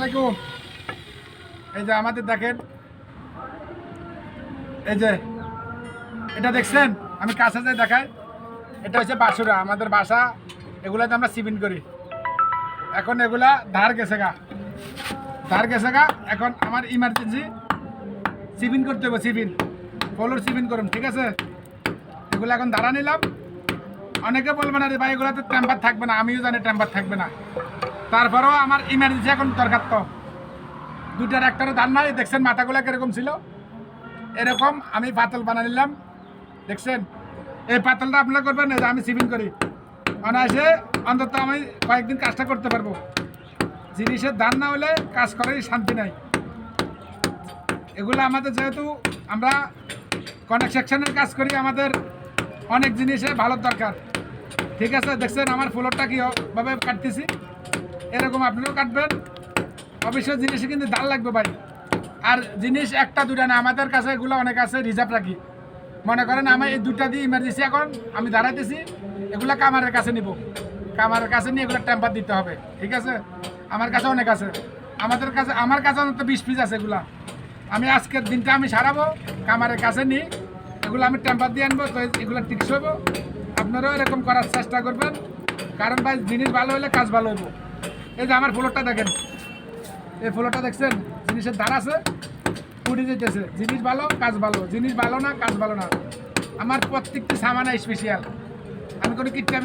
আলাইকুম। এই যে আমাদের দেখেন, এই যে এটা দেখছেন, আমি কাছে যাই দেখাই। এটা হচ্ছে বাসুরা, আমাদের বাসা। এগুলাতে আমরা সিবিন করি। এখন এগুলা ধার গেছে গা। এখন আমার ইমার্জেন্সি সিবিন করতে হবে, ফলোর সিবিন করুন, ঠিক আছে? এগুলো এখন ধারা নিলাম। অনেকে বলবে না রে ভাই এগুলোতে টেম্পার থাকবে না, আমিও জানি টেম্পার থাকবে না। তারপরেও আমার ইমার্জেন্সি এখন দরকার। তো দুটার একটারও ধার নাই। দেখছেন মাথাগুলো কিরকম ছিল, এরকম আমি পাতল বানা নিলাম। দেখছেন এই পাতলটা আপনারা করবেন না যে আমি সিবিন করি, অনায়াসে অন্তত আমি কয়েকদিন কাজটা করতে পারবো। জিনিসের দাম না হলে কাজ করারই শান্তি নাই। এগুলো আমাদের যেহেতু আমরা কনস্ট্রাকশনের কাজ করি, আমাদের অনেক জিনিসে ভালো দরকার, ঠিক আছে? দেখছেন আমার ফ্লোরটা কীভাবে কাটতেছি, এরকম আপনিও কাটবেন। অবশ্যই জিনিসে কিন্তু দাম লাগবে ভাই। আর জিনিস একটা দুটা না, আমাদের কাছে এগুলো অনেক আছে, রিজার্ভ রাখি। মনে করেন আমি এই দুটা দিয়ে ইমার্জেন্সি এখন আমি দাঁড়াইতেছি, এগুলা কামারের কাছে নিব, কামারের কাছে নিয়ে এগুলো টেম্পার দিতে হবে, ঠিক আছে? আমার কাছে অনেক আছে, আমার কাছে অন্তত 20 পিস আছে। এগুলা আমি আজকের দিনটা আমি সারাবো, কামারের কাছে নিই, এগুলো আমি টেম্পার দিয়ে আনবো। তো এগুলো টিকস হইব। আপনারাও এরকম করার চেষ্টা করবেন, কারণ ভাই জিনিস ভালো হলে কাজ ভালো হইব। এই যে আমার ফ্লোরটা দেখেন, এই ফ্লোরটা দেখছেন, জিনিসের ধার আছে, উড়ে যেতেছে। জিনিস ভালো কাজ ভালো, জিনিস ভালো না কাজ ভালো না। আমার প্রত্যেকটি সামান স্পেশাল, আমি কোনো কিটটা